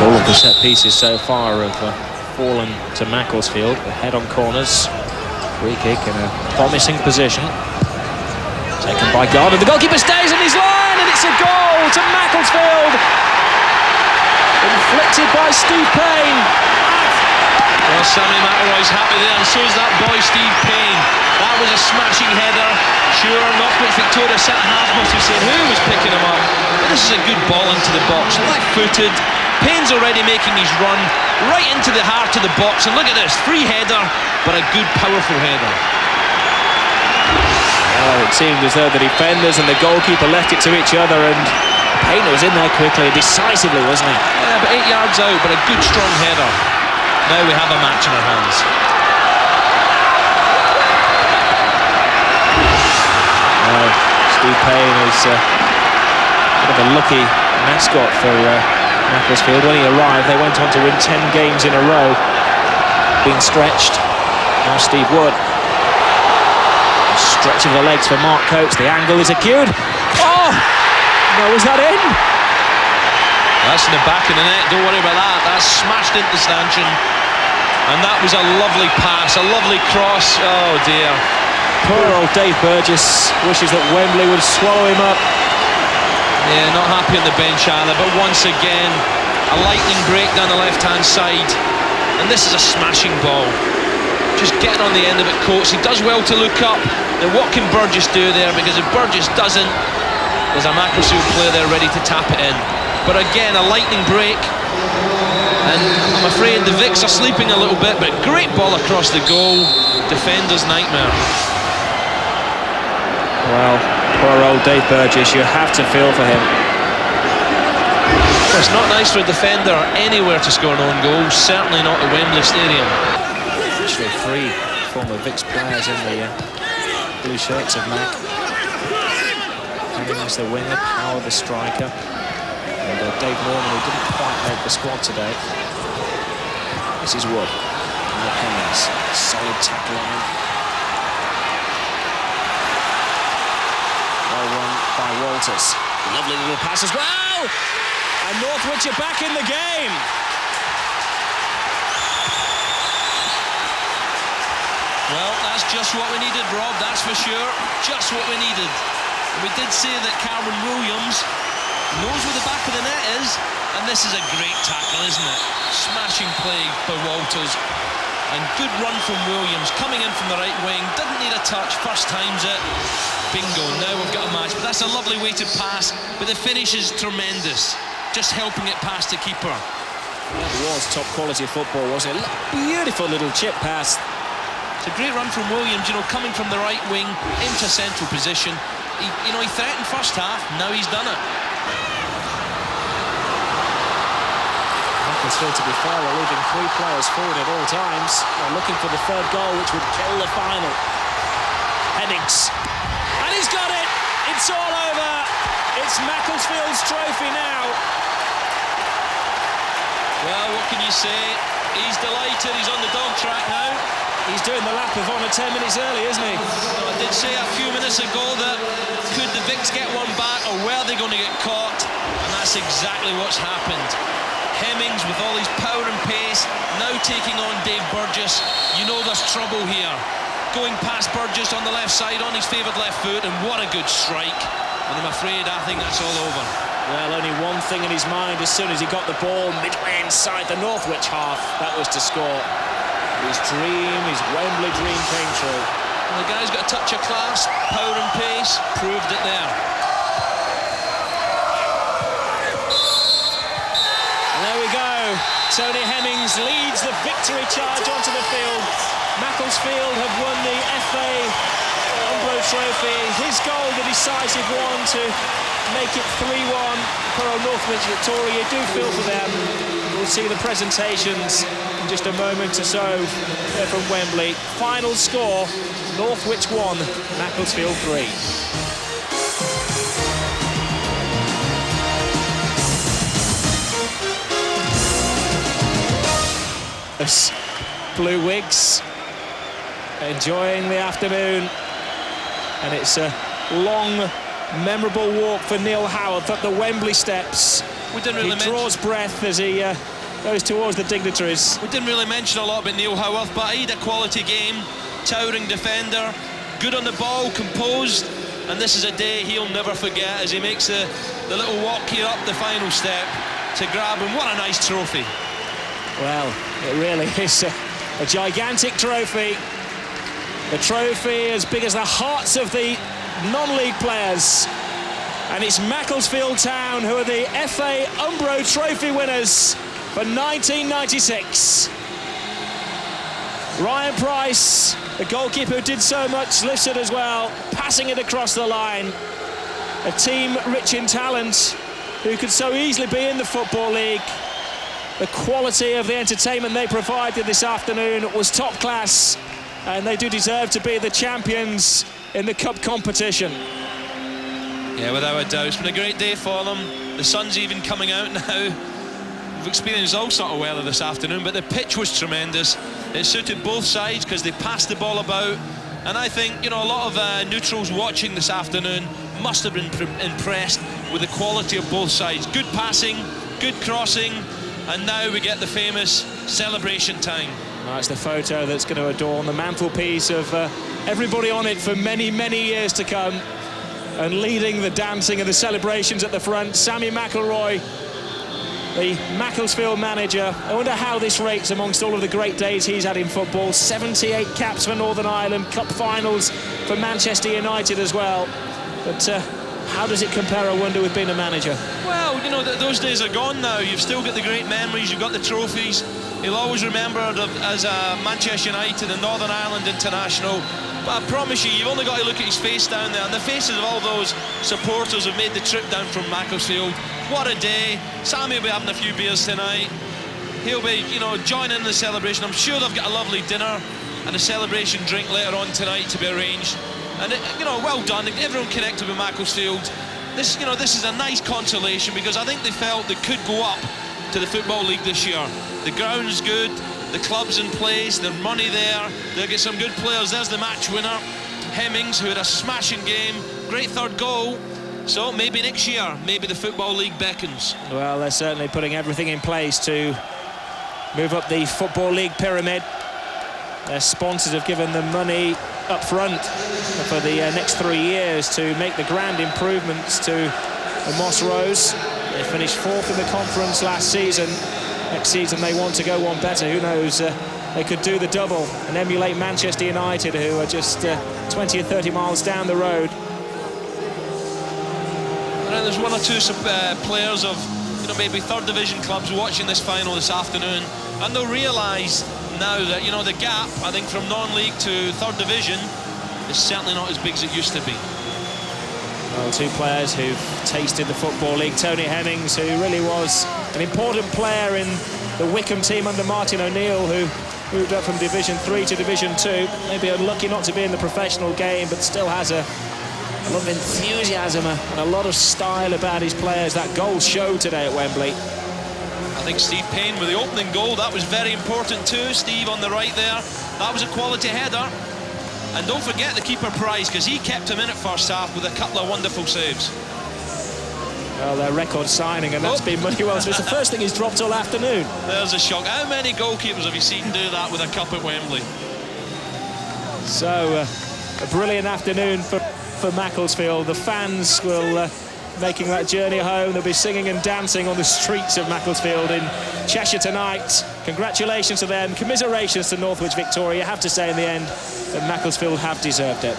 All of the set pieces so far have fallen to Macclesfield. The head on corners. Free kick in a promising position. Taken by Gard, and the goalkeeper stays on his line, and it's a goal to Macclesfield. Inflicted by Steve Payne. Well, Sammy McElroy's happy there, and so is that boy Steve Payne. That was a smashing header. Sure, Northwich Victoria centre-half must have said who was picking him up. But this is a good ball into the box, left-footed. Payne's already making his run right into the heart of the box, and look at this, free header, but a good, powerful header. Well, it seemed as though the defenders and the goalkeeper left it to each other, and Payne was in there quickly, decisively, wasn't he? Yeah, but 8 yards out, but a good, strong header. Now we have a match in our hands. Well, Steve Payne is a bit of a lucky mascot for Macclesfield. When he arrived, they went on to win 10 games in a row. Being stretched. Now Steve Wood. A stretch of the legs for Mark Coates. The angle is acute. Oh! No, was that in? That's in the back of the net. Don't worry about that. That's smashed into the stanchion. And that was a lovely pass, a lovely cross. Oh dear. Poor old Dave Burgess wishes that Wembley would swallow him up. Yeah, not happy on the bench either, but once again, a lightning break down the left-hand side. And this is a smashing ball. Just getting on the end of it, Coates. He does well to look up. Now what can Burgess do there? Because if Burgess doesn't, there's a Macclesfield player there ready to tap it in. But again, a lightning break. And I'm afraid the Vics are sleeping a little bit, but great ball across the goal. Defender's nightmare. Well, poor old Dave Burgess, you have to feel for him. Well, it's not nice for a defender anywhere to score an own goal, certainly not at Wembley Stadium. Actually, 3 former Vics players in the blue shirts of Mac. Hemmings the winger, Power the striker. And Dave Norman, who didn't quite make the squad today. This is Wood. Now Hemmings. Solid tackle line. Well run by Walters. Lovely little pass as well! And Northwich are back in the game. Well, that's just what we needed, Rob, that's for sure. Just what we needed. And we did say that Cameron Williams knows where the back of the net is, and this is a great tackle, isn't it? Smashing play by Walters, and good run from Williams, coming in from the right wing, didn't need a touch, first time's it, bingo, now we've got a match. But that's a lovely weighted pass, but the finish is tremendous, just helping it past the keeper. That was top quality football, wasn't it? Beautiful little chip pass. It's a great run from Williams, you know, coming from the right wing into central position. He threatened first half, now he's done it. Macclesfield, to be fair, are leaving 3 players forward at all times. They're looking for the 3rd goal, which would kill the final. Hemmings. And he's got it! It's all over! It's Macclesfield's trophy now. Well, what can you say? He's delighted, he's on the dog track now. He's doing the lap of honour 10 minutes early, isn't he? I did say a few minutes ago that could the Vics get one back, or were they going to get caught? And that's exactly what's happened. Hemmings with all his power and pace, now taking on Dave Burgess. You know there's trouble here. Going past Burgess on the left side, on his favoured left foot, and what a good strike. And I'm afraid I think that's all over. Well, only one thing in his mind as soon as he got the ball midway inside the Northwich half, that was to score. His dream, his Wembley dream came true. And the guy's got a touch of class, power and pace, proved it there. And there we go. Tony Hemmings leads the victory charge onto the field. Macclesfield have won the FA Umbro Trophy. His goal, the decisive one, to make it 3-1 for Northwich Victoria. You do feel for them. We'll see the presentations in just a moment or so from Wembley. Final score, Northwich 1, Macclesfield 3. Blue Wigs enjoying the afternoon, and it's a long, memorable walk for Neil Howard up the Wembley steps We didn't really he draws breath as he goes towards the dignitaries. We didn't really mention a lot about Neil Howarth, but he had a quality game, towering defender, good on the ball, composed, and this is a day he'll never forget as he makes the little walk here up the final step to grab him. What a nice trophy. Well, it really is a gigantic trophy. The trophy as big as the hearts of the non-league players. And it's Macclesfield Town who are the FA Umbro Trophy winners for 1996. Ryan Price, the goalkeeper who did so much, lifts it as well, passing it across the line. A team rich in talent who could so easily be in the Football League. The quality of the entertainment they provided this afternoon was top class, and they do deserve to be the champions in the cup competition. Yeah, without a doubt, it's been a great day for them. The sun's even coming out now. We've experienced all sort of weather this afternoon, but the pitch was tremendous. It suited both sides because they passed the ball about, and I think, you know, a lot of neutrals watching this afternoon must have been impressed with the quality of both sides. Good passing, good crossing, and now we get the famous celebration time. It's the photo that's going to adorn the mantelpiece of everybody on it for many, many years to come. And leading the dancing and the celebrations at the front, Sammy McElroy, the Macclesfield manager. I wonder how this rates amongst all of the great days he's had in football. 78 caps for Northern Ireland, cup finals for Manchester United as well. But how does it compare, I wonder, with being a manager? Well, you know, those days are gone now. You've still got the great memories, you've got the trophies. He'll always remember as a Manchester United and Northern Ireland international. But I promise you, you've only got to look at his face down there, and the faces of all those supporters who've made the trip down from Macclesfield. What a day. Sammy will be having a few beers tonight. He'll be, you know, joining in the celebration. I'm sure they've got a lovely dinner and a celebration drink later on tonight to be arranged. And, you know, well done. Everyone connected with Macclesfield. This, you know, this is a nice consolation because I think they felt they could go up to the Football League this year. The ground's good. The club's in place, there's money there, they'll get some good players. There's the match winner, Hemmings, who had a smashing game, great third goal. So maybe next year, maybe the Football League beckons. Well, they're certainly putting everything in place to move up the Football League pyramid. Their sponsors have given them money up front for the next 3 years to make the grand improvements to the Moss Rose. They finished 4th in the conference last season. Next season they want to go one better. Who knows, they could do the double and emulate Manchester United, who are just 20 or 30 miles down the road. And there's one or two players of, you know, maybe third division clubs watching this final this afternoon, and they'll realise now that, you know, the gap, I think, from non-league to third division is certainly not as big as it used to be. Well, two players who've tasted the Football League. Tony Hemmings, who really was an important player in the Wickham team under Martin O'Neill, who moved up from Division 3 to Division 2. Maybe unlucky not to be in the professional game, but still has a lot of enthusiasm and a lot of style about his players. That goal showed today at Wembley. I think Steve Payne with the opening goal, that was very important too. Steve on the right there, that was a quality header. And don't forget the keeper Price, because he kept him in at first half with a couple of wonderful saves. Well, their record signing, and that's been money well. So it's the first thing he's dropped all afternoon. There's a shock. How many goalkeepers have you seen do that with a cup at Wembley? So, a brilliant afternoon for Macclesfield. The fans will making that journey home. They'll be singing and dancing on the streets of Macclesfield in Cheshire tonight. Congratulations to them. Commiserations to Northwich victoria. You have to say in the end that Macclesfield have deserved it.